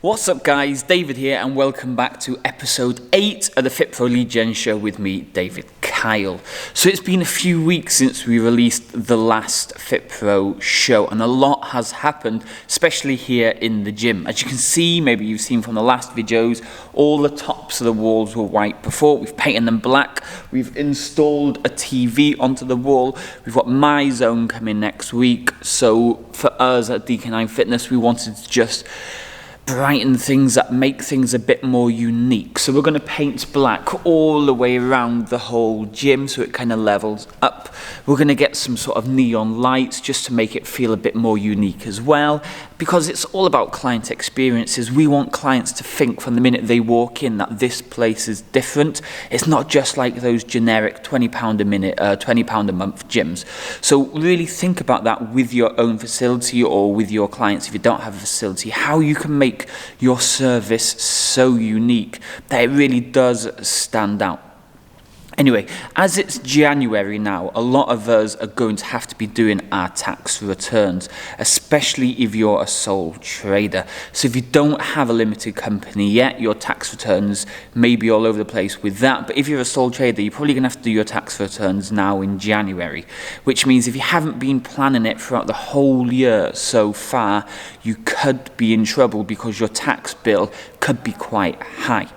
What's up guys, David here and welcome back to episode 8 of the FitPro Lead Gen Show with me, David Kyle. So it's been a few weeks since we released the last FitPro show and a lot has happened, especially here in the gym. As you can see, maybe you've seen from the last videos, all the tops of the walls were white before. We've painted them black, we've installed a TV onto the wall, we've got My Zone coming next week. So for us at DKnine Fitness, we wanted to just brighten things up, make things a bit more unique. So we're going to paint black all the way around the whole gym so it kind of levels up. We're going to get some sort of neon lights just to make it feel a bit more unique as well, because it's all about client experiences. We want clients to think from the minute they walk in that this place is different. It's not just like those generic £20 a minute, £20 a month gyms. So really think about that with your own facility or with your clients if you don't have a facility, how you can make your service so unique that it really does stand out. Anyway, as it's January now, a lot of us are going to have to be doing our tax returns, especially if you're a sole trader. So if you don't have a limited company yet, your tax returns may be all over the place with that. But if you're a sole trader, you're probably going to have to do your tax returns now in January, which means if you haven't been planning it throughout the whole year so far, you could be in trouble because your tax bill could be quite high.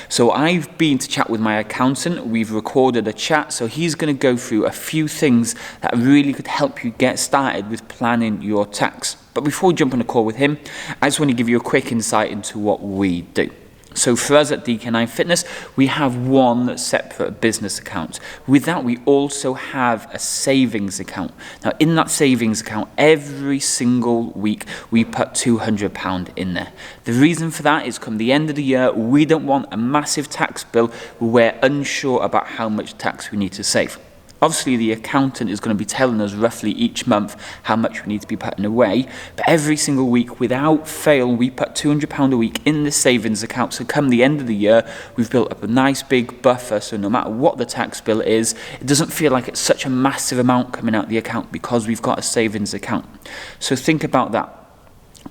So I've been to chat with my accountant, we've recorded a chat, so he's going to go through a few things that really could help you get started with planning your tax. But before we jump on a call with him, I just want to give you a quick insight into what we do. So for us at DKnine Fitness, we have one separate business account. With that, we also have a savings account. Now, in that savings account, every single week, we put £200 in there. The reason for that is come the end of the year, we don't want a massive tax bill where we're unsure about how much tax we need to save. Obviously, the accountant is going to be telling us roughly each month how much we need to be putting away. But every single week, without fail, we put £200 a week in the savings account. So come the end of the year, we've built up a nice big buffer. So no matter what the tax bill is, it doesn't feel like it's such a massive amount coming out of the account because we've got a savings account. So think about that.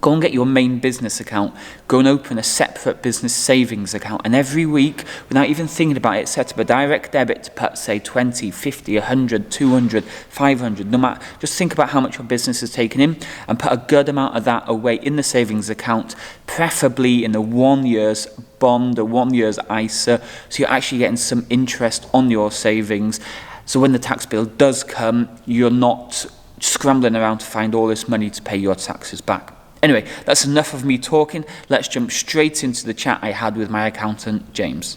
Go and get your main business account, go and open a separate business savings account, and every week, without even thinking about it, set up a direct debit to put, say, 20, 50, 100, 200, 500, no matter, just think about how much your business is taking in, and put a good amount of that away in the savings account, preferably in a 1 year's bond or 1 year's ISA, so you're actually getting some interest on your savings, so when the tax bill does come, you're not scrambling around to find all this money to pay your taxes back. Anyway, that's enough of me talking. Let's jump straight into the chat I had with my accountant, James.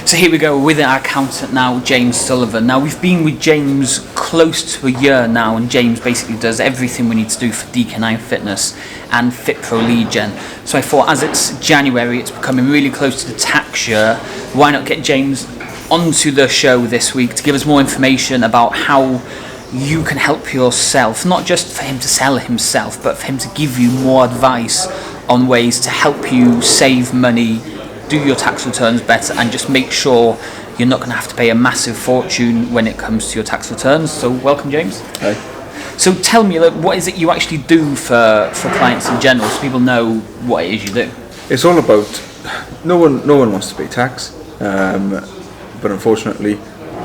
So here we go with our accountant now, James Sullivan. Now we've been with James close to a year now, and James basically does everything we need to do for DKnine Fitness and FitPro Lead Gen. So I thought, as it's January, it's becoming really close to the tax year, why not get James onto the show this week to give us more information about how you can help yourself, not just for him to sell himself, but for him to give you more advice on ways to help you save money, do your tax returns better, and just make sure you're not going to have to pay a massive fortune when it comes to your tax returns. So welcome, James. Hi. So tell me, what is it you actually do for clients in general, so people know what it is you do? It's all about, no one wants to pay tax, but unfortunately,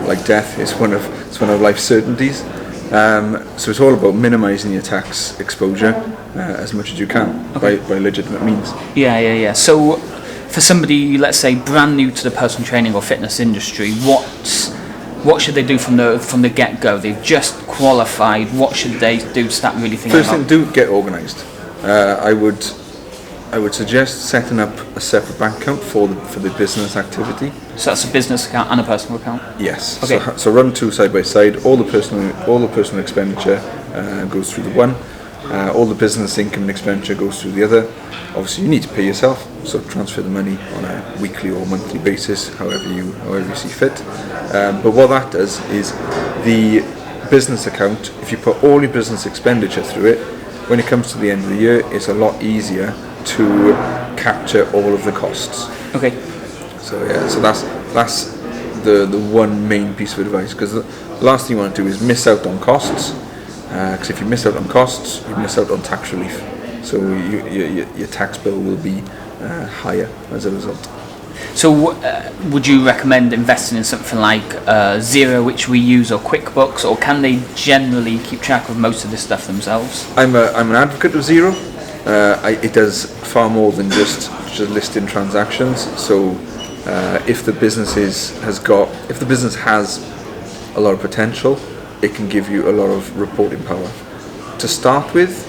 like death, it's one of life's certainties. So it's all about minimising your tax exposure as much as you can, by legitimate means. Yeah. So for somebody, let's say, brand new to the personal training or fitness industry, what should they do from the get-go? They've just qualified. What should they do to start really thinking First thing, do get organised. I would suggest setting up a separate bank account for the business activity. So that's a business account and a personal account? Yes. Okay. So run two side by side. All the personal expenditure goes through the one. All the business income and expenditure goes through the other. Obviously, you need to pay yourself, so transfer the money on a weekly or monthly basis, however you see fit. But what that does is the business account, if you put all your business expenditure through it, when it comes to the end of the year, it's a lot easier to capture all of the costs. Okay. So yeah, so that's the one main piece of advice, because the last thing you want to do is miss out on costs, because if you miss out on costs, you miss out on tax relief. So your tax bill will be higher as a result. So would you recommend investing in something like Xero, which we use, or QuickBooks, or can they generally keep track of most of this stuff themselves? I'm an advocate of Xero. It does far more than just listing transactions. So if the business has a lot of potential, it can give you a lot of reporting power. To start with,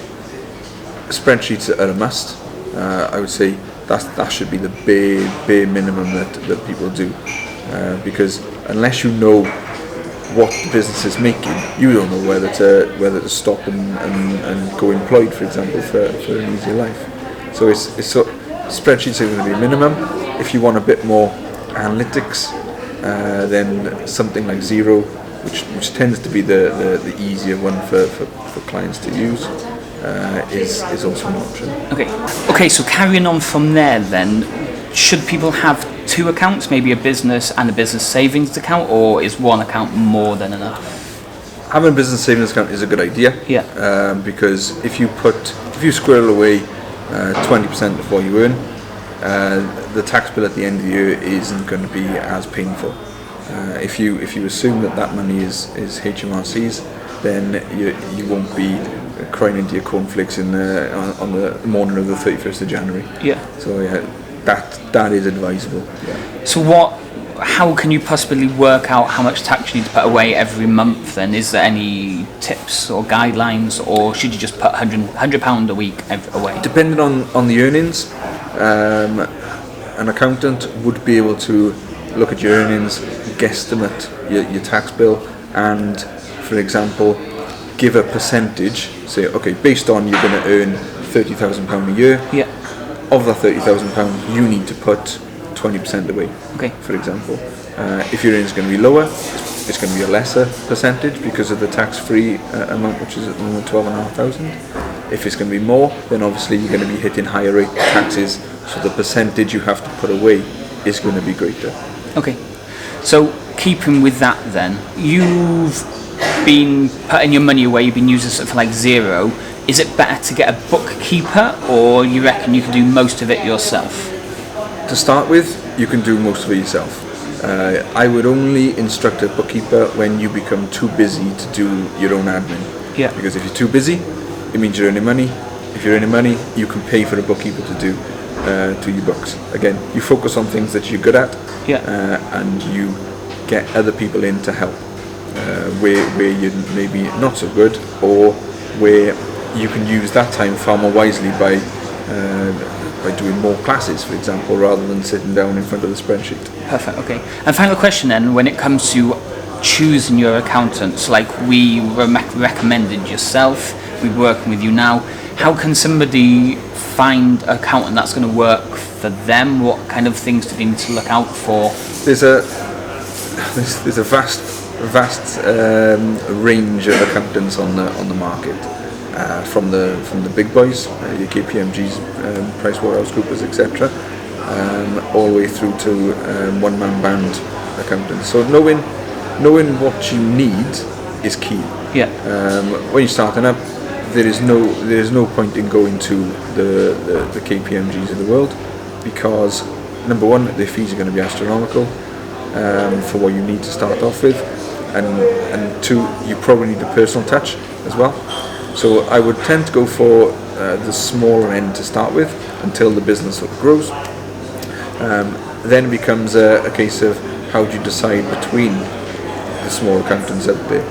spreadsheets are a must. I would say that should be the bare minimum that people do, because unless you know what the business is making, you don't know whether to stop and go employed, for example, for an easier life. So spreadsheets are going to be a minimum. If you want a bit more analytics, then something like Xero, which tends to be the easier one for clients to use, is also an option. Okay. So carrying on from there, then, should people have two accounts, maybe a business and a business savings account, or is one account more than enough? Having a business savings account is a good idea. Yeah. Because if you squirrel away 20% of what you earn, the tax bill at the end of the year isn't going to be as painful. If you assume that money is HMRC's, then you won't be crying into your cornflakes on the morning of the 31st of January. Yeah. So that is advisable. Yeah. So how can you possibly work out how much tax you need to put away every month then? Is there any tips or guidelines, or should you just put £100 a week away? Depending on the earnings, an accountant would be able to look at your earnings, guesstimate your tax bill, and, for example, give a percentage. Say, okay, based on you're going to earn £30,000 a year. Yeah. Of that £30,000, you need to put 20% away. Okay. For example, if your earnings is going to be lower, it's going to be a lesser percentage because of the tax-free amount, which is at the moment £12,500. If it's going to be more, then obviously you're going to be hitting higher rate taxes, so the percentage you have to put away is going to be greater. Okay. So keeping with that, then, you've been putting your money away, you've been using something like Xero. Is it better to get a bookkeeper, or you reckon you can do most of it yourself? To start with, you can do most of it yourself. I would only instruct a bookkeeper when you become too busy to do your own admin. Yeah. Because if you're too busy, it means you're earning money. If you're earning money, you can pay for a bookkeeper to do your books. Again, you focus on things that you're good at, and you get other people in to help. Where you're maybe not so good, or where you can use that time far more wisely by doing more classes, for example, rather than sitting down in front of the spreadsheet. Perfect, okay. And final question then, when it comes to choosing your accountants, like we recommended yourself, we're working with you now, how can somebody find an accountant that's going to work for them? What kind of things do they need to look out for? There's a vast range of accountants on the market, from the big boys, your KPMGs, PricewaterhouseCoopers, etc., all the way through to one-man band accountants. So knowing what you need is key. Yeah. When you're starting up, there is no point in going to the KPMGs of the world, because number one, their fees are going to be astronomical for what you need to start off with, and two, you probably need a personal touch as well. So I would tend to go for the smaller end to start with until the business sort of grows. Then it becomes a case of how do you decide between the small accountants out there.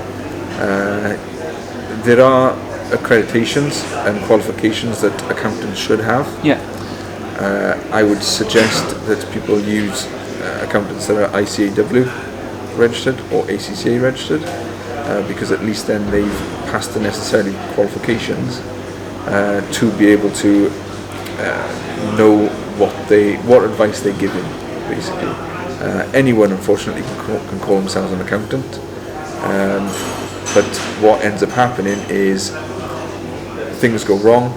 There are accreditations and qualifications that accountants should have. Yeah. I would suggest that people use accountants that are ICAW registered or ACCA registered, because at least then they've passed the necessary qualifications to be able to know what advice they're giving, basically. Anyone, unfortunately, can call themselves an accountant, but what ends up happening is things go wrong,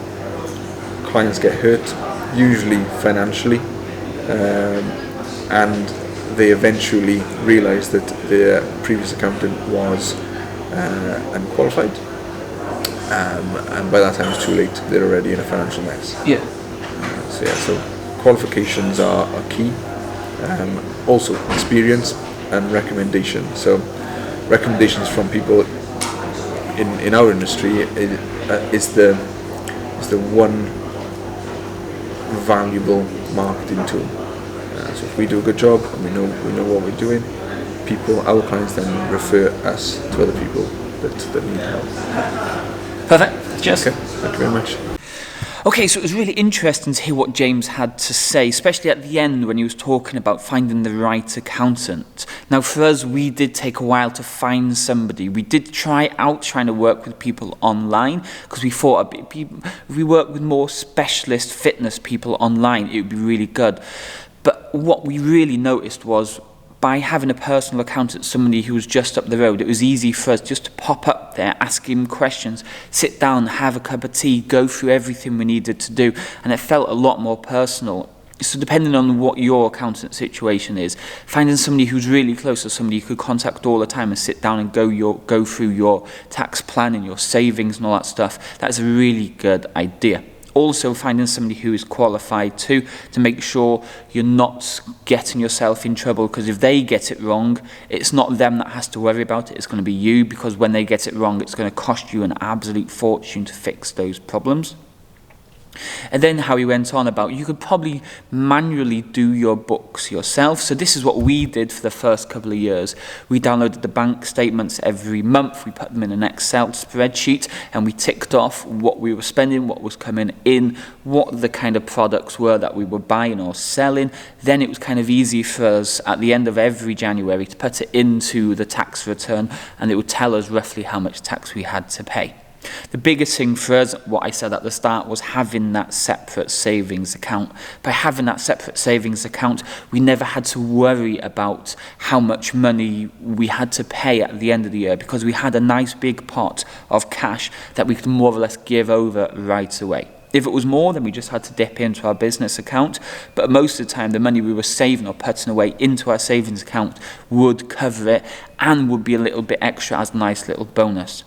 clients get hurt, usually financially, and they eventually realised that their previous accountant was unqualified, and by that time it's too late. They're already in a financial mess. Yeah. So qualifications are key. Also experience and recommendations. So recommendations from people in our industry is the one valuable marketing tool. So if we do a good job and we know what we're doing, our clients then refer us to other people that need help. Perfect. Cheers. Okay, thank you very much. Okay, so it was really interesting to hear what James had to say, especially at the end when he was talking about finding the right accountant. Now, for us, we did take a while to find somebody. We did trying to work with people online, because we thought if we work with more specialist fitness people online, it would be really good. But what we really noticed was, by having a personal accountant, somebody who was just up the road, it was easy for us just to pop up there, ask him questions, sit down, have a cup of tea, go through everything we needed to do, and it felt a lot more personal. So depending on what your accountant situation is, finding somebody who's really close or somebody you could contact all the time and sit down and go through your tax plan and your savings and all that stuff, that's a really good idea. Also finding somebody who is qualified too, to make sure you're not getting yourself in trouble, because if they get it wrong, it's not them that has to worry about it, it's going to be you, because when they get it wrong, it's going to cost you an absolute fortune to fix those problems. And then how he went on about you could probably manually do your books yourself. So this is what we did for the first couple of years. We downloaded the bank statements every month. We put them in an Excel spreadsheet and we ticked off what we were spending, what was coming in, what the kind of products were that we were buying or selling. Then it was kind of easy for us at the end of every January to put it into the tax return, and it would tell us roughly how much tax we had to pay. The biggest thing for us, what I said at the start, was having that separate savings account. By having that separate savings account, we never had to worry about how much money we had to pay at the end of the year, because we had a nice big pot of cash that we could more or less give over right away. If it was more, then we just had to dip into our business account, but most of the time the money we were saving or putting away into our savings account would cover it and would be a little bit extra as a nice little bonus.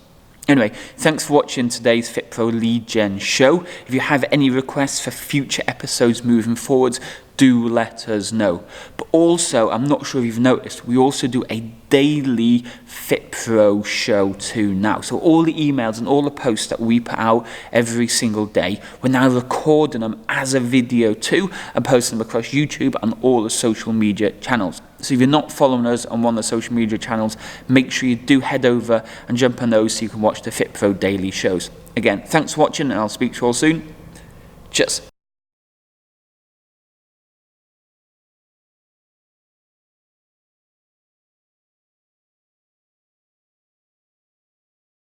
Anyway, thanks for watching today's FitPro Lead Gen Show. If you have any requests for future episodes moving forwards, do let us know. But also, I'm not sure if you've noticed, we also do a daily FitPro show too now. So all the emails and all the posts that we put out every single day, we're now recording them as a video too and posting them across YouTube and all the social media channels. So if you're not following us on one of the social media channels, make sure you do head over and jump on those so you can watch the FitPro daily shows. Again, thanks for watching and I'll speak to you all soon. Cheers.